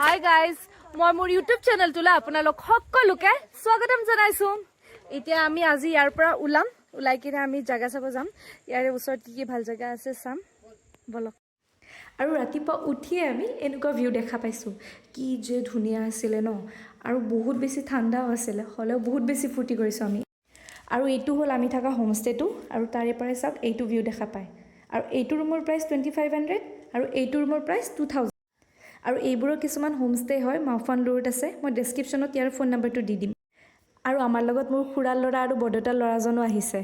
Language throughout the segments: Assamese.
Hi guys, মই মোৰ YouTube চেনেল তুলা আপোনালোক সকলোকে স্বাগতম জনাইছো। এতিয়া আমি আজি ইয়াৰ পৰা ওলাই কিনে আমি জায়গা চাব যাম। ইয়াৰ ওচৰত কি ভাল জায়গা আছে চাম বলক। আৰু ৰাতিপুৱা উঠিয়ে আমি এনেকুৱা ভিউ দেখা পাইছো কি যে ধুনীয়া আছিল ন আৰু বহুত বেছি ঠাণ্ডাও আছিল হলেও বহুত বেছি ফুটি কৰিছো আমি। আৰু এইটো হল আমি থাকা হোমষ্টেটো আৰু তাৰে পৰাই চাওক এইটো ভিউ দেখা পায়। আৰু এইটো ৰুমৰ প্ৰাইস 2500 আৰু এইটো ৰুমৰ প্ৰাইস 2000। আৰু এইবোৰৰ কিছুমান হোমষ্টে হয় মাওফানলুৰত আছে। মই ডেসক্ৰিপচনত ইয়াৰ ফোন নাম্বাৰটো দি দিম। আৰু আমাৰ লগত মোৰ খুৰাৰ ল'ৰা আৰু বড়তাৰ ল'ৰাজনো আহিছে।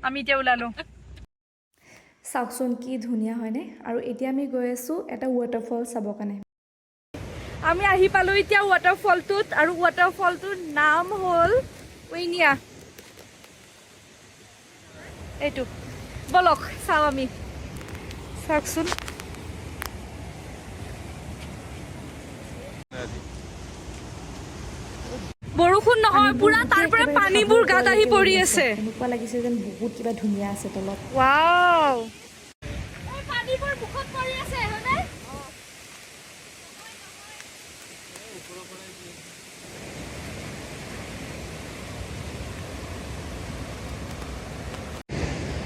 আমি এতিয়া ওলালো। চাওকচোন কি ধুনীয়া হয়নে? আৰু এতিয়া আমি গৈ আছো এটা waterfall চাব কাৰণে। আমি আহি পালো এতিয়া waterfallটোত আৰু waterfallটোৰ নাম হ'ল Weinia। এইটো বলক চাও আমি। চাওকচোন বৰষুণ নহয় পুৰা তাৰ পৰা পানীবোৰ গাত আহি পৰি আছে। এনেকুৱা লাগিছে যেন বহুত কিবা ধুনীয়া আছে তলত। ওৱাও এই পানীবোৰ মুখত পৰি আছে হয়নে?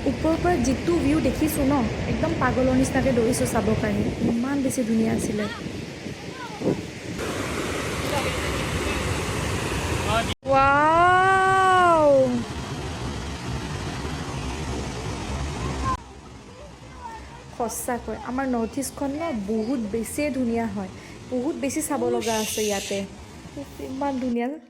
ওপৰৰ পৰা যিটো ভিউ দেখিছো ন একদম পাগলৰ নিচিনাকৈ দৌৰিছো চাবৰ কাৰণে। ইমান বেছি ধুনীয়া আছিলে। Wow! সঁচাকৈ আমাৰ নৰ্থ ইষ্টখন ন বহুত বেছি ধুনীয়া হয়। বহুত বেছি চাব লগা আছে ইয়াতে। ইমান ধুনীয়া হয়।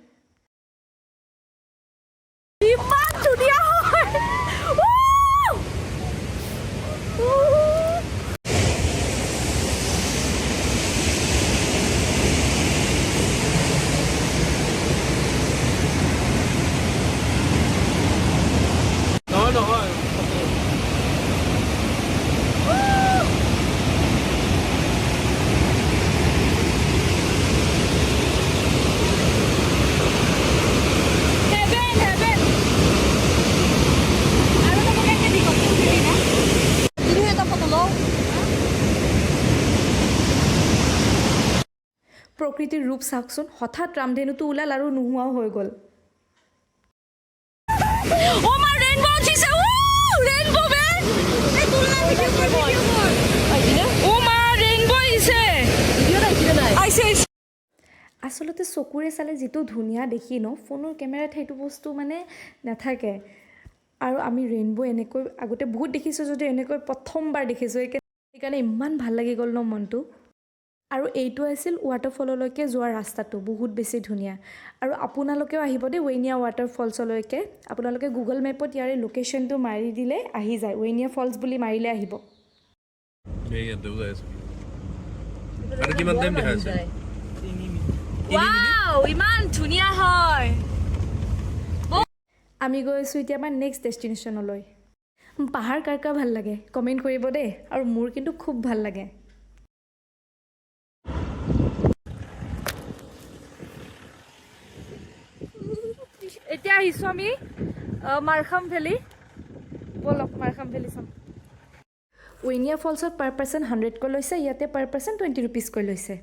প্ৰকৃতিৰ ৰূপ চাওকচোন। হঠাৎ ৰামধেনুটো ওলাল আৰু নোহোৱাও হৈ গ'ল। আচলতে চকুৰে চালে যিটো ধুনীয়া দেখি ন ফোনৰ কেমেৰাত সেইটো বস্তু মানে নাথাকে। আৰু আমি ৰেইনবো এনেকৈ আগতে বহুত দেখিছোঁ যদি এনেকৈ প্ৰথমবাৰ দেখিছোঁ। সেইকাৰণে ইমান ভাল লাগি গ'ল ন মনটো। আৰু এইটো আছিল ৱাটাৰফললৈকে যোৱা ৰাস্তাটো বহুত বেছি ধুনীয়া। আৰু আপোনালোকেও আহিব দেই ৱেইনিয়া ৱাটাৰফলছলৈকে। আপোনালোকে গুগল মেপত ইয়াৰে লোকেশ্যনটো মাৰি দিলে আহি যায়। ৱেইনিয়া ফলছ বুলি মাৰিলে আহিব। আৰু কিমান টাইম দেখাইছে? ওৱাও ইমান ধুনীয়া হয়। আমি গৈ আছোঁ এতিয়া আমাৰ নেক্সট ডেষ্টিনেশ্যনলৈ। পাহাৰ কাৰ কাৰ ভাল লাগে কমেণ্ট কৰিব দেই। আৰু মোৰ কিন্তু খুব ভাল লাগে। এতিয়া আহিছোঁ আমি মাৰখাম ভেলী। বলক মাৰখাম ভেলী চাম। ৱেইনিয়া ফলছত পাৰ পাৰ্চন 100কৈ লৈছে। ইয়াতে পাৰ পাৰ্চন 20 ৰুপিজকৈ লৈছে।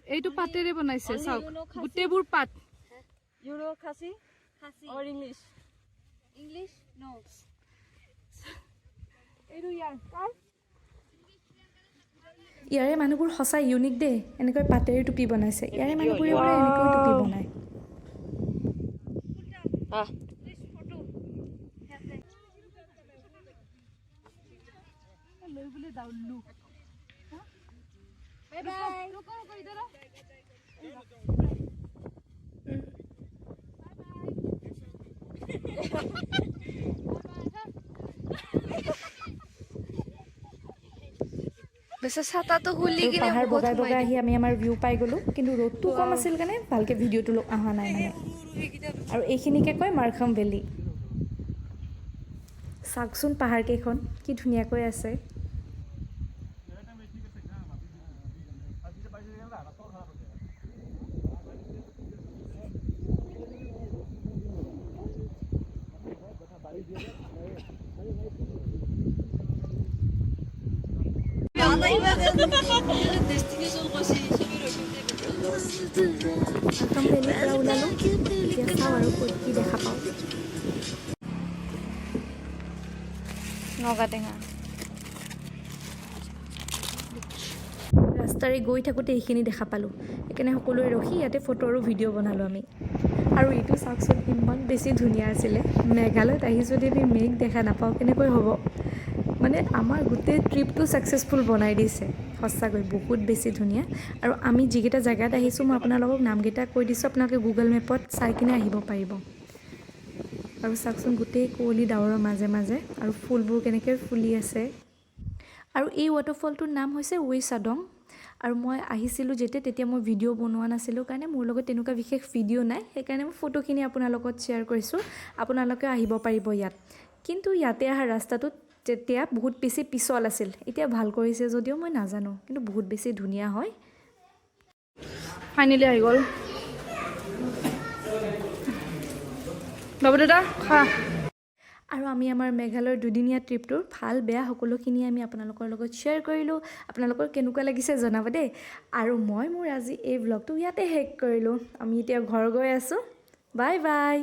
এইটো পাতেৰে বনাইছে চাওক গোটেইবোৰ পাত। You know Khasi? Khasi. Or English? English? No. এইটো ইয়াৰে মানুহবোৰ সঁচা ইউনিক দেই। এনেকৈ পাতেৰে টুপি বনাইছে। ইয়াৰে মানুহবোৰে এনেকৈ টুপি বনায়। পাহাৰ বগাই বগাই আহি আমি আমাৰ ভিউ পাই গ'লো। কিন্তু ৰ'দটো কম আছিল কাৰণে ভালকৈ ভিডিঅ'টো অহা নাই মানে। আৰু এইখিনিকে কয় মাৰখাম ভেলী। চাওকচোন পাহাৰকেইখন কি ধুনীয়াকৈ আছে। Destination মাৰ্খাম ভেলীৰ পৰা ওলালোঁ এতিয়া চাওঁ আৰু ক'ত কি দেখা পাওঁ নগাটেঙা ৰাস্তাৰে গৈ থাকোঁতে এইখিনি দেখা পালোঁ সেইকাৰণে সকলোৱে ৰখি ইয়াতে ফটো আৰু ভিডিঅ' বনালোঁ আমি আৰু এইটো চাওকচোন ইমান বেছি ধুনীয়া আছিলে মেঘালয়ত আহি যদি আমি মেঘ দেখা নাপাওঁ কেনেকৈ হ'ব মানে আমাৰ গোটেই ট্ৰিপটো ছাকচেছফুল বনাই দিছে সঁচাকৈ বহুত বেছি ধুনীয়া আৰু আমি যিকেইটা জেগাত আহিছোঁ মই আপোনালোকক নামকেইটা কৈ দিছোঁ আপোনালোকে গুগল মেপত চাই কিনে আহিব পাৰিব আৰু চাওকচোন গোটেই কুঁৱলী ডাৱৰৰ মাজে মাজে আৰু ফুলবোৰ কেনেকৈ ফুলি আছে আৰু এই ৱাটাৰফলটোৰ নাম হৈছে ৱেইচাডং আৰু মই আহিছিলোঁ তেতিয়া মই ভিডিঅ' বনোৱা নাছিলোঁ কাৰণে মোৰ লগত তেনেকুৱা বিশেষ ভিডিঅ' নাই সেইকাৰণে মই ফটোখিনি আপোনাৰ লগত শ্বেয়াৰ কৰিছোঁ আপোনালোকে আহিব পাৰিব ইয়াত কিন্তু ইয়াতে অহা ৰাস্তাটোত তেতিয়া বহুত বেছি পিছল আছিল এতিয়া ভাল কৰিছে যদিও মই নাজানো কিন্তু বহুত বেছি ধুনীয়া হয় ফাইনেলি আহি গ'ল বাবু দাদা খা আৰু আমি আমাৰ মেঘালয়ৰ দুদিনীয়া ট্ৰিপটোৰ ভাল বেয়া সকলোখিনি আমি আপোনালোকৰ লগত শ্বেয়াৰ কৰিলোঁ আপোনালোকৰ কেনেকুৱা লাগিছে জনাব দেই আৰু মই মোৰ আজি এই ব্লগটো ইয়াতে শেষ কৰিলোঁ আমি এতিয়া ঘৰ গৈ আছোঁ বাই বাই